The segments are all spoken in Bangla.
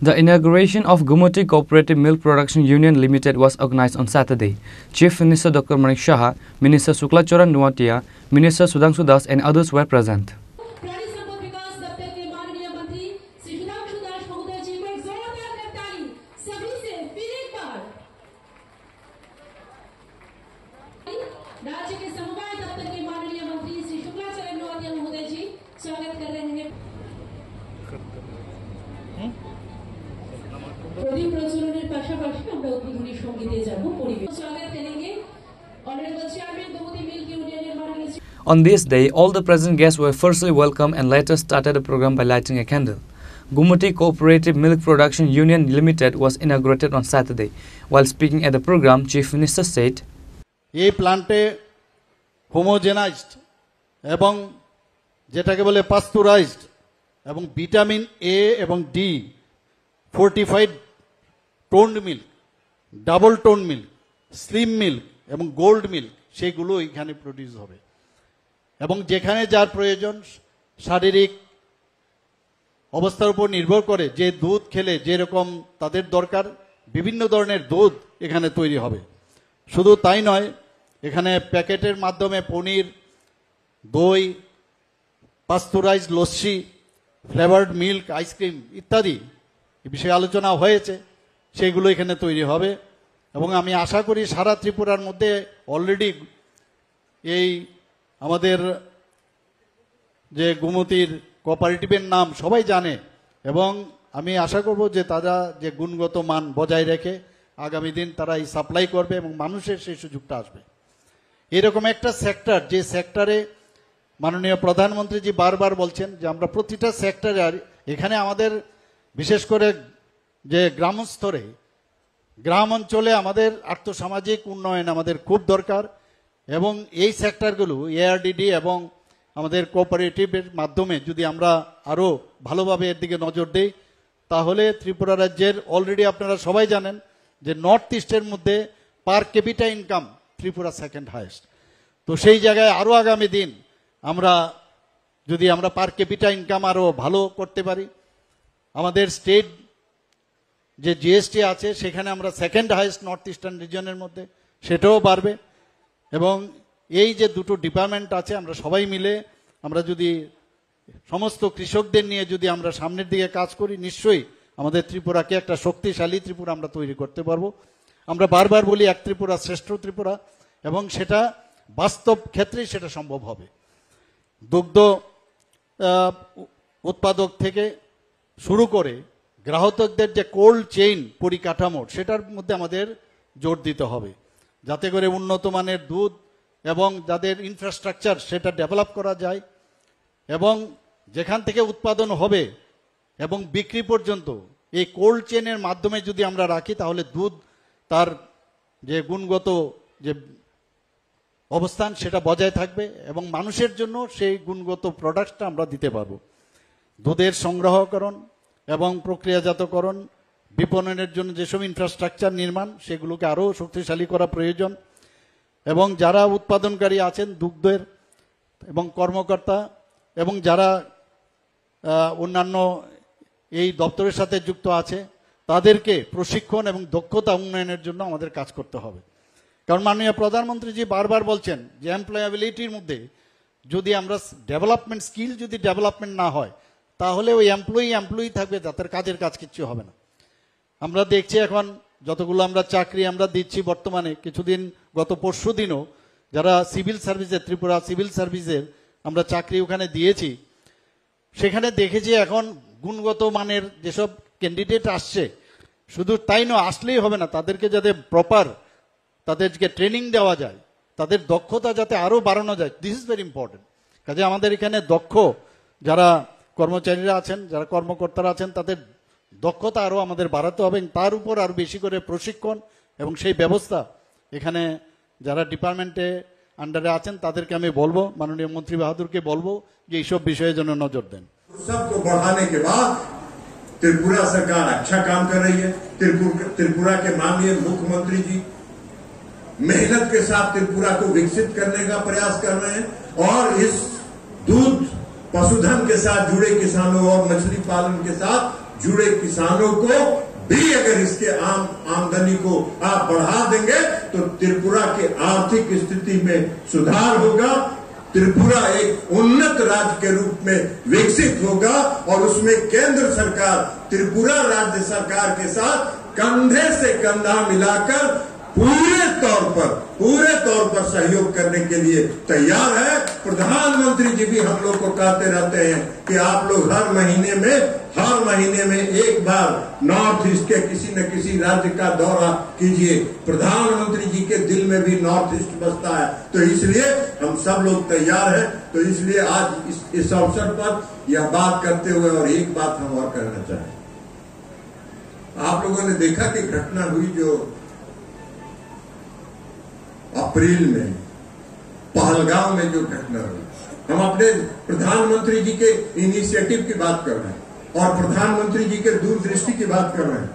The inauguration of Gumoti Cooperative Milk Production Union Limited was organized on Saturday. Chief Minister Dr. Manik Shah, Minister Suklacharan Nuatia, Minister Sudhanshu Das and others were present. राज्य के समवाय दफ्तर के माननीय मंत्री श्री शुक्लाचरण नौतिया महोदय जी स्वागत कर रहे हैं। প্রদীপ প্রজ্বলনের পাশাপাশি আমরা উদ্বোধনী সঙ্গীতে যাব পরিবেশ স্বাগত করেंगे অনারেবল চেয়ারম্যান গোমতী মিল্ক ইউনিয়নের মাননীয়। On this day, all the present guests were firstly welcomed and later started the program by lighting a candle. Gumoti Cooperative Milk Production Union Limited was inaugurated on Saturday. While speaking at the program, Chief Minister said, এই প্ল্যান্টে হোমোজেনাইজড এবং যেটাকে বলে পাস্তুরাইজড এবং ভিটামিন এ এবং D fortified toned milk, double tone milk, slim milk এবং গোল্ড মিল্ক সেগুলো এখানে প্রডিউস হবে এবং যেখানে যার প্রয়োজন শারীরিক অবস্থার উপর নির্ভর করে যে দুধ খেলে যেরকম তাদের দরকার বিভিন্ন ধরনের দুধ এখানে তৈরি হবে। শুধু তাই নয়, এখানে প্যাকেটের মাধ্যমে পনির, দই, pasteurised lassi, flavoured milk, ice cream ইত্যাদি এই বিষয়ে আলোচনা হয়েছে, সেগুলো এখানে তৈরি হবে এবং আমি আশা করি সারা ত্রিপুরার মধ্যে অলরেডি এই আমাদের যে গুমতির কোঅপারেটিভের নাম সবাই জানে এবং আমি আশা করব যে তারা যে গুণগত মান বজায় রেখে আগামী দিন তারা এই সাপ্লাই করবে এবং মানুষের সেই সুযোগটা আসবে। এরকম একটা সেক্টর যে সেক্টরে মাননীয় প্রধানমন্ত্রীজি বারবার বলছেন যে আমরা প্রতিটা সেক্টরে, আর এখানে আমাদের বিশেষ করে যে গ্রাম স্তরে গ্রাম অঞ্চলে আমাদের আর্থসামাজিক উন্নয়ন আমাদের খুব দরকার এবং এই সেক্টরগুলো এআরডিডি এবং আমাদের কোঅপারেটিভের মাধ্যমে যদি আমরা আরও ভালোভাবে এর দিকে নজর দিই তাহলে ত্রিপুরা রাজ্যের অলরেডি আপনারা সবাই জানেন যে নর্থ ইস্টের মধ্যে পার capital income Tripura second highest. তো সেই জায়গায় আরও আগামী দিন আমরা যদি আমরা পার ক্যাপিটা ইনকাম আরও ভালো করতে পারি, আমাদের স্টেট যে জিএসটি আছে সেখানে আমরা সেকেন্ড হাইয়েস্ট নর্থ ইস্টার্ন রিজনের মধ্যে, সেটাও বাড়বে এবং এই যে দুটো ডিপার্টমেন্ট আছে আমরা সবাই মিলে আমরা যদি সমস্ত কৃষকদের নিয়ে যদি আমরা সামনের দিকে কাজ করি নিশ্চয়ই আমাদের ত্রিপুরাকে একটা শক্তিশালী ত্রিপুরা আমরা তৈরি করতে পারবো। আমরা বারবার বলি এক ত্রিপুরা শ্রেষ্ঠ ত্রিপুরা এবং সেটা বাস্তব ক্ষেত্রেই সেটা সম্ভব হবে। দুগ্ধ উৎপাদক থেকে শুরু করে গ্রাহকদের যে কোল্ড চেইন পরিকাঠামো সেটার মধ্যে আমাদের জোর দিতে হবে যাতে করে উন্নত মানের দুধ এবং যাদের ইনফ্রাস্ট্রাকচার সেটা ডেভেলপ করা যায় এবং যেখান থেকে উৎপাদন হবে এবং বিক্রি পর্যন্ত এই কোল্ড চেইনের মাধ্যমে যদি আমরা রাখি তাহলে দুধ তার যে গুণগত যে অবস্থান সেটা বজায় থাকবে এবং মানুষের জন্য সেই গুণগত প্রোডাক্টটা আমরা দিতে পারবো। দুধের সংগ্রহকরণ এবং প্রক্রিয়াজাতকরণ বিপণনের জন্য যেসব ইনফ্রাস্ট্রাকচার নির্মাণ সেগুলোকে আরও শক্তিশালী করা প্রয়োজন এবং যারা উৎপাদনকারী আছেন দুগ্ধের এবং কর্মকর্তা এবং যারা অন্যান্য এই দপ্তরের সাথে যুক্ত আছে তাদেরকে প্রশিক্ষণ এবং দক্ষতা উন্নয়নের জন্য আমাদের কাজ করতে হবে। কারণ মাননীয় প্রধানমন্ত্রীজি বারবার বলছেন যে এমপ্লয়াবিলিটির মধ্যে যদি আমরা ডেভেলপমেন্ট স্কিল যদি ডেভেলপমেন্ট না হয় তাহলে ওই এমপ্লয়ি থাকবে, তাদের কাজের কাজ কিচ্ছু হবে না। আমরা দেখছি এখন যতগুলো আমরা চাকরি আমরা দিচ্ছি বর্তমানে, কিছুদিন গত পরশু দিনও যারা সিভিল সার্ভিসের ত্রিপুরা সিভিল সার্ভিসের আমরা চাকরি ওখানে দিয়েছি, সেখানে দেখেছি এখন গুণগত মানের যেসব ক্যান্ডিডেট আসছে, শুধু তাই নয় আসলেই হবে না, তাদেরকে যাতে প্রপার তাদেরকে ট্রেনিং দেওয়া যায়, তাদের দক্ষতা যাতে আরও বাড়ানো যায়, দিস ইজ ভেরি ইম্পর্টেন্ট। কাজে আমাদের এখানে দক্ষ যারা কর্মচারীরা আছেন, যারা কর্মকর্তারা আছেন, তাদের দক্ষতা আরও আমাদের বাড়াতে হবে এবং তার উপর আরও বেশি করে প্রশিক্ষণ এবং সেই ব্যবস্থা এখানে যারা ডিপার্টমেন্টে আন্ডারে আছেন তাদেরকে আমি বলবো, মাননীয় মন্ত্রী বাহাদুরকে বলবো যে এইসব বিষয়ের জন্য নজর দেন। सबको बढ़ाने के बाद त्रिपुरा सरकार अच्छा काम कर रही है। त्रिपुरा के माननीय मुख्यमंत्री जी मेहनत के साथ त्रिपुरा को विकसित करने का प्रयास कर रहे हैं और इस दूध पशुधन के साथ जुड़े किसानों और मछली पालन के साथ जुड़े किसानों को भी अगर इसके आमदनी को आप बढ़ा देंगे तो त्रिपुरा के आर्थिक स्थिति में सुधार होगा, त्रिपुरा एक उन्नत राज्य के रूप में विकसित होगा और उसमें केंद्र सरकार त्रिपुरा राज्य सरकार के साथ कंधे से कंधा मिलाकर पूरे तौर पर सहयोग करने के लिए तैयार है। प्रधानमंत्री जी भी हम लोग को कहते रहते हैं कि आप लोग हर महीने में एक बार नॉर्थ ईस्ट के किसी न किसी राज्य का दौरा कीजिए। प्रधानमंत्री जी के दिल में भी नॉर्थ ईस्ट बसता है, तो इसलिए हम सब लोग तैयार हैं। तो इसलिए आज इस अवसर पर यह बात करते हुए और एक बात हम और कहना चाहें। आप लोगों ने देखा कि घटना हुई जो अप्रैल में पहलगाम में जो घटना हुई, हम अपने प्रधानमंत्री जी के इनिशिएटिव की बात कर रहे हैं और प्रधानमंत्री जी के दूरदृष्टि की बात कर रहे हैं,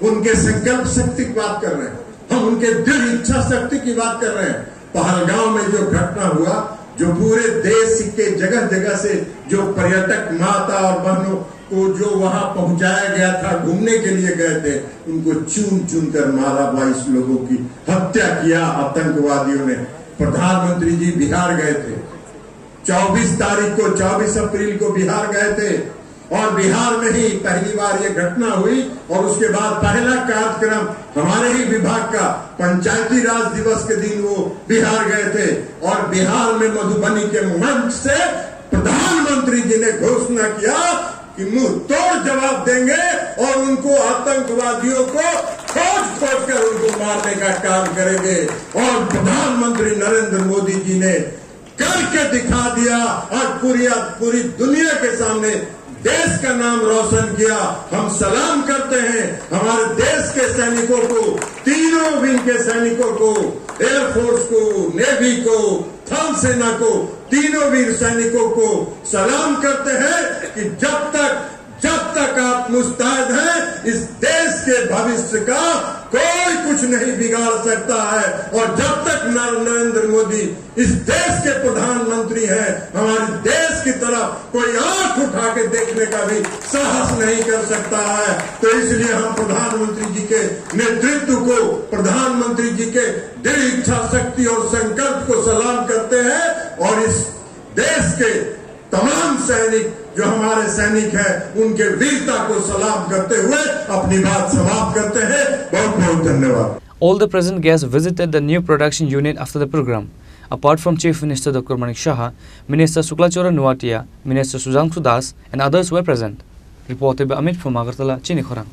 उनके संकल्प शक्ति की बात कर रहे हैं, हम उनके दृढ़ इच्छा शक्ति की बात कर रहे हैं। पहलगाम में जो घटना हुआ, जो पूरे देश के जगह जगह से जो पर्यटक माता और बहनों को जो वहां पहुंचाया गया था, घूमने के लिए गए थे, उनको चुन कर मारा, 22 लोगों की हत्या किया आतंकवादियों ने। प्रधानमंत्री जी बिहार गए थे, 24 अप्रैल को बिहार गए थे और बिहार में ही पहली बार ये घटना हुई और उसके बाद पहला कार्यक्रम हमारे ही विभाग का पंचायती राज दिवस के दिन वो बिहार गए थे और बिहार में मधुबनी के मंच से प्रधानमंत्री जी ने घोषणा किया कि मुंह तोड़ जवाब देंगे और उनको आतंकवादियों को खोज कर उनको मारने का काम करेंगे। और प्रधानमंत्री नरेंद्र मोदी जी ने करके दिखा दिया और पूरी दुनिया के सामने देश का नाम रोशन किया। हम सलाम करते हैं हमारे देश के सैनिकों को, तीनों विंग के सैनिकों को, एयरफोर्स को, नेवी को, थल सेना को, तीनों वीर सैनिकों को सलाम करते हैं कि जब तक आप मुस्तैद हैं, इस देश के भविष्य का कोई कुछ नहीं बिगाड़ सकता है। और जब तक नरेंद्र मोदी इस देश के प्रधानमंत्री हैं, हमारे देश की तरफ कोई आंख उठा के देखने का भी साहस नहीं कर सकता है। तो इसलिए हम प्रधानमंत्री जी के नेतृत्व को, प्रधानमंत्री जी के दृढ़ इच्छा शक्ति और संकल्प को सलाम करते हैं और इस देश के तमाम सैनिक जो हमारे सैनिक हैं उनके वीरता को सलाम करते हुए अपनी बात समाप्त करते हैं। बहुत बहुत धन्यवाद। All the present guests visited the new production unit after the program. Apart from Chief Minister Dr. Manik Saha, Minister Suklachora Nuatia, Minister Sujangsu Das and others were present. Reported by Amit from Agartala, Chini Khorang.